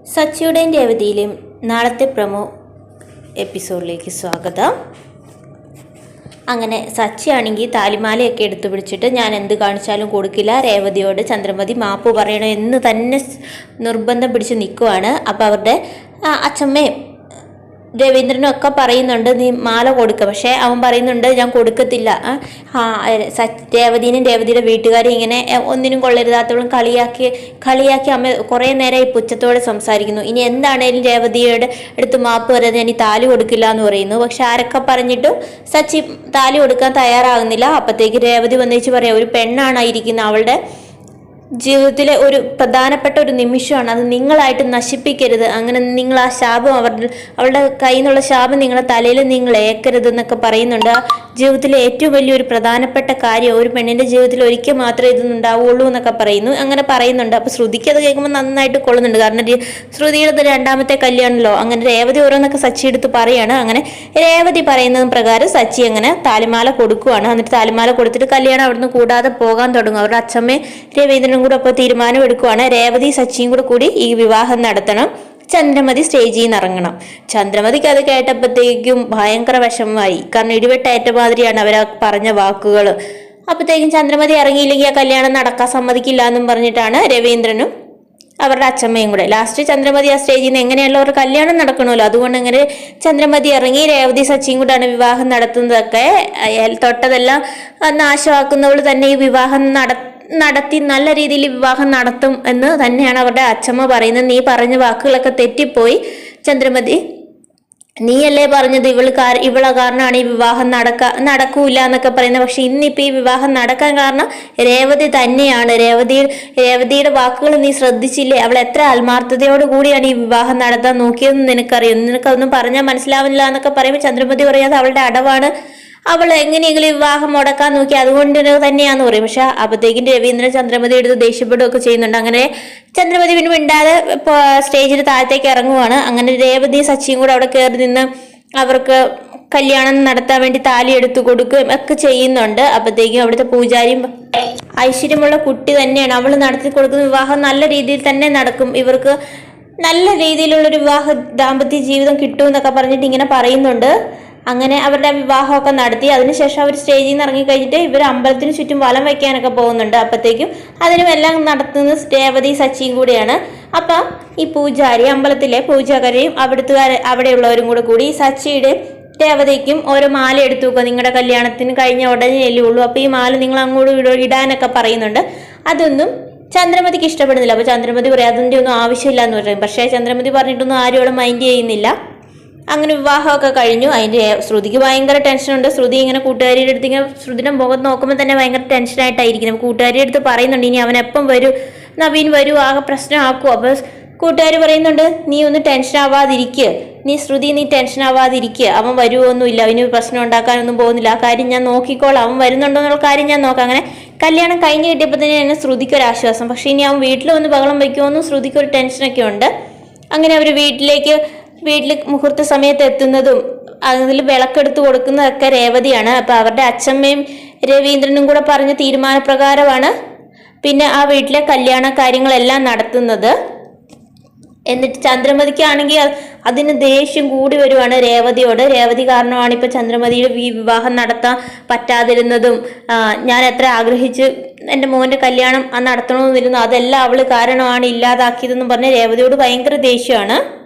സച്ചിയുടെയും രേവതിയിലെയും നാളത്തെ പ്രൊമോ എപ്പിസോഡിലേക്ക് സ്വാഗതം. അങ്ങനെ സച്ചിയാണെങ്കിൽ താലിമാലയൊക്കെ എടുത്തു പിടിച്ചിട്ട് ഞാൻ എന്ത് കാണിച്ചാലും കൊടുക്കില്ല, രേവതിയോട് ചന്ദ്രമതി മാപ്പ് പറയണം എന്ന് തന്നെ നിർബന്ധം പിടിച്ച് നിൽക്കുവാണ്. അപ്പോൾ അവരുടെ അച്ഛമ്മയും രവീന്ദ്രനും ഒക്കെ പറയുന്നുണ്ട് നീ മാല കൊടുക്കുക, പക്ഷേ അവൻ പറയുന്നുണ്ട് ഞാൻ കൊടുക്കത്തില്ല. രേവതിനും രേവതിയുടെ വീട്ടുകാരും ഇങ്ങനെ ഒന്നിനും കൊള്ളരുതാത്തവളും കളിയാക്കി അമ്മ കുറേ നേരം ഈ പുച്ഛത്തോടെ സംസാരിക്കുന്നു. ഇനി എന്താണേലും രേവതിയുടെ അടുത്ത് മാപ്പ് പറയാതെ ഞാൻ ഈ താലി കൊടുക്കില്ല എന്ന് പറയുന്നു. പക്ഷെ ആരൊക്കെ പറഞ്ഞിട്ടും സച്ചി താലി കൊടുക്കാൻ തയ്യാറാകുന്നില്ല. അപ്പോഴത്തേക്ക് രേവതി വന്നേച്ച് പറയാം, ഒരു പെണ്ണാണ് ഇരിക്കുന്നത്, അവളുടെ ജീവിതത്തിലെ ഒരു പ്രധാനപ്പെട്ട ഒരു നിമിഷമാണ്, അത് നിങ്ങളായിട്ട് നശിപ്പിക്കരുത്, അങ്ങനെ നിങ്ങൾ ആ ശാപം അവളുടെ കയ്യിൽ നിന്നുള്ള ശാപം നിങ്ങളുടെ തലയിൽ നിങ്ങൾ ഏക്കരുത് എന്നൊക്കെ പറയുന്നുണ്ട്. ജീവിതത്തിലെ ഏറ്റവും വലിയൊരു പ്രധാനപ്പെട്ട കാര്യം, ഒരു പെണ്ണിൻ്റെ ജീവിതത്തിൽ ഒരിക്കൽ മാത്രമേ ഇതൊന്നുണ്ടാവുള്ളൂ എന്നൊക്കെ അങ്ങനെ പറയുന്നുണ്ട്. അപ്പോൾ ശ്രുതിക്ക് അത് കേൾക്കുമ്പോൾ നന്നായിട്ട് കൊള്ളുന്നുണ്ട്. കാരണം ശ്രുതിയുടെ രണ്ടാമത്തെ കല്യാണമല്ലോ. അങ്ങനെ രേവതി ഓരോന്നൊക്കെ സച്ചി എടുത്ത് പറയാണ്. അങ്ങനെ രേവതി പറയുന്നത് പ്രകാരം സച്ചി അങ്ങനെ താലിമാല കൊടുക്കുവാണ്. എന്നിട്ട് താലിമാല കൊടുത്തിട്ട് കല്യാണം അവിടുന്ന് കൂടാതെ പോകാൻ തുടങ്ങും. അവരുടെ അച്ഛമ്മയും രവീന്ദ്രനും കൂടെ അപ്പോൾ തീരുമാനം എടുക്കുവാണ്, രേവതി സച്ചിയും കൂടി ഈ വിവാഹം നടത്തണം, ചന്ദ്രമതി സ്റ്റേജിൽ നിന്ന് ഇറങ്ങണം. ചന്ദ്രമതിക്ക് അത് കേട്ടപ്പോഴത്തേക്കും ഭയങ്കര വിഷമമായി. കാരണം ഇടിവെട്ടേറ്റ മാതിരിയാണ് അവരാ പറഞ്ഞ വാക്കുകൾ. അപ്പോഴത്തേക്കും ചന്ദ്രമതി ഇറങ്ങിയില്ലെങ്കിൽ ആ കല്യാണം നടക്കാൻ സമ്മതിക്കില്ല എന്നും പറഞ്ഞിട്ടാണ് രവീന്ദ്രനും അവരുടെ അച്ഛമ്മയും കൂടെ. ലാസ്റ്റ് ചന്ദ്രമതി ആ സ്റ്റേജിൽ നിന്ന് എങ്ങനെയല്ലോ ഒരു കല്യാണം നടക്കണമല്ലോ, അതുകൊണ്ട് അങ്ങനെ ചന്ദ്രമതി ഇറങ്ങി രേവതി സച്ചിയും കൂടാണ് വിവാഹം നടത്തുന്നതൊക്കെ. തൊട്ടതെല്ലാം നാശമാക്കുന്നവൾ തന്നെ ഈ വിവാഹം നടത്തി നല്ല രീതിയിൽ വിവാഹം നടത്തും എന്ന് തന്നെയാണ് അവരുടെ അച്ഛമ്മ പറയുന്നത്. നീ പറഞ്ഞ വാക്കുകളൊക്കെ തെറ്റിപ്പോയി ചന്ദ്രമതി, നീയല്ലേ പറഞ്ഞത് ഇവളെ കാരണമാണ് ഈ വിവാഹം നടക്കൂല എന്നൊക്കെ പറയുന്നത്. പക്ഷെ ഇന്നിപ്പോൾ ഈ വിവാഹം നടക്കാൻ കാരണം രേവതി തന്നെയാണ്. രേവതിയുടെ വാക്കുകൾ നീ ശ്രദ്ധിച്ചില്ലേ? അവൾ എത്ര ആത്മാർത്ഥതയോട് കൂടിയാണ് ഈ വിവാഹം നടത്താൻ നോക്കിയതെന്ന് നിനക്കറിയും. നിനക്കതൊന്നും പറഞ്ഞാൽ മനസ്സിലാവില്ല എന്നൊക്കെ പറയുമ്പോൾ ചന്ദ്രമതി പറയാതെ അവളുടെ അടവാണ്, അവൾ എങ്ങനെയെങ്കിലും വിവാഹം മുടക്കാൻ നോക്കി, അതുകൊണ്ട് തന്നെയാന്ന് പറയും. പക്ഷെ അപ്പോഴത്തേക്കും രവീന്ദ്രൻ ചന്ദ്രമതി എടുത്ത് ദേഷ്യപ്പെടുകയൊക്കെ ചെയ്യുന്നുണ്ട്. അങ്ങനെ ചന്ദ്രമതി പിന്നെ മിണ്ടാതെ സ്റ്റേജിൽ താഴത്തേക്ക് ഇറങ്ങുവാണ്. അങ്ങനെ രേവതി സച്ചിയും കൂടെ അവിടെ കയറി നിന്ന് അവർക്ക് കല്യാണം നടത്താൻ വേണ്ടി താലി എടുത്തു കൊടുക്കുകയും ഒക്കെ ചെയ്യുന്നുണ്ട്. അപ്പോഴത്തേക്കും അവിടുത്തെ പൂജാരിയും ഐശ്വര്യമുള്ള കുട്ടി തന്നെയാണ്, അവൾ നടത്തി കൊടുക്കുന്ന വിവാഹം നല്ല രീതിയിൽ തന്നെ നടക്കും, ഇവർക്ക് നല്ല രീതിയിലുള്ളൊരു വിവാഹ ദാമ്പത്യ ജീവിതം കിട്ടും എന്നൊക്കെ പറഞ്ഞിട്ട് ഇങ്ങനെ പറയുന്നുണ്ട്. അങ്ങനെ അവരുടെ വിവാഹമൊക്കെ നടത്തി അതിനുശേഷം അവർ സ്റ്റേജിൽ നിന്ന് ഇറങ്ങിക്കഴിഞ്ഞിട്ട് ഇവർ അമ്പലത്തിന് ചുറ്റും വലം വയ്ക്കാനൊക്കെ പോകുന്നുണ്ട്. അപ്പോഴത്തേക്കും അതിനുമെല്ലാം നടത്തുന്നത് രേവതി സച്ചിയും കൂടിയാണ്. അപ്പം ഈ പൂജാരി, അമ്പലത്തിലെ പൂജാരിയും അവിടെയുള്ളവരും കൂടി സച്ചിയുടെ രേവതിക്കും ഓരോ മാല എടുത്തു വെക്കുക, നിങ്ങളുടെ കല്യാണത്തിന് കഴിഞ്ഞ ഉടനെ ഉള്ളൂ, അപ്പോൾ ഈ മാല നിങ്ങൾ അങ്ങോട്ട് ഇടാനൊക്കെ പറയുന്നുണ്ട്. അതൊന്നും ചന്ദ്രമതിക്ക് ഇഷ്ടപ്പെടുന്നില്ല. അപ്പോൾ ചന്ദ്രമതി പറയും അതിൻ്റെ ഒന്നും ആവശ്യമില്ല എന്ന് പറയും. പക്ഷേ ചന്ദ്രമതി പറഞ്ഞിട്ടൊന്നും ആരും അവിടെ മൈൻഡ് ചെയ്യുന്നില്ല. അങ്ങനെ വിവാഹമൊക്കെ കഴിഞ്ഞു. അതിൻ്റെ ശ്രുതിക്ക് ഭയങ്കര ടെൻഷനുണ്ട്. ശ്രുതി ഇങ്ങനെ കൂട്ടുകാരിയുടെ അടുത്ത് ഇങ്ങനെ ശ്രുതിയുടെ മുഖത്ത് നോക്കുമ്പോൾ തന്നെ ഭയങ്കര ടെൻഷനായിട്ടായിരിക്കും. കൂട്ടുകാരിയുടെ അടുത്ത് പറയുന്നുണ്ട് ഇനി അവൻ എപ്പം വരും, നവീൻ വരും, ആകെ പ്രശ്നമാക്കും. അപ്പോൾ കൂട്ടുകാർ പറയുന്നുണ്ട് നീ ഒന്ന് ടെൻഷൻ ആവാതിരിക്കുക, നീ ടെൻഷൻ ആവാതിരിക്കുക, അവൻ വരുമൊന്നുമില്ല, അവന് പ്രശ്നം ഉണ്ടാക്കാനൊന്നും പോകുന്നില്ല, ആ കാര്യം ഞാൻ നോക്കിക്കോളാം, അവൻ വരുന്നുണ്ടോ എന്നുള്ള കാര്യം ഞാൻ നോക്കാം. അങ്ങനെ കല്യാണം കഴിഞ്ഞ് കിട്ടിയപ്പോൾ തന്നെ എന്നെ ശ്രുതിക്കൊരാശ്വാസം. പക്ഷേ ഇനി അവൻ വീട്ടിൽ വന്ന് ബഹളം വയ്ക്കുമെന്നും ശ്രുതിക്കൊരു ടെൻഷനൊക്കെ ഉണ്ട്. അങ്ങനെ അവർ വീട്ടിൽ മുഹൂർത്ത സമയത്ത് എത്തുന്നതും അതിൽ വിളക്കെടുത്ത് കൊടുക്കുന്നതൊക്കെ രേവതിയാണ്. അപ്പോൾ അവരുടെ അച്ഛമ്മയും രവീന്ദ്രനും കൂടെ പറഞ്ഞ തീരുമാനപ്രകാരമാണ് പിന്നെ ആ വീട്ടിലെ കല്യാണ കാര്യങ്ങളെല്ലാം നടത്തുന്നത്. എന്നിട്ട് ചന്ദ്രമതിക്കാണെങ്കിൽ അതിന് ദേഷ്യം കൂടി വരുവാണ് രേവതിയോട്. രേവതി കാരണമാണ് ഇപ്പോൾ ചന്ദ്രമതിയുടെ ഈ വിവാഹം നടത്താൻ പറ്റാതിരുന്നതും, ഞാൻ എത്ര ആഗ്രഹിച്ച് എൻ്റെ മോൻ്റെ കല്യാണം നടത്തണമെന്നിരുന്നു, അതെല്ലാം അവൾ കാരണമാണ് ഇല്ലാതാക്കിയതെന്നും പറഞ്ഞ് രേവതിയോട് ഭയങ്കര ദേഷ്യമാണ്.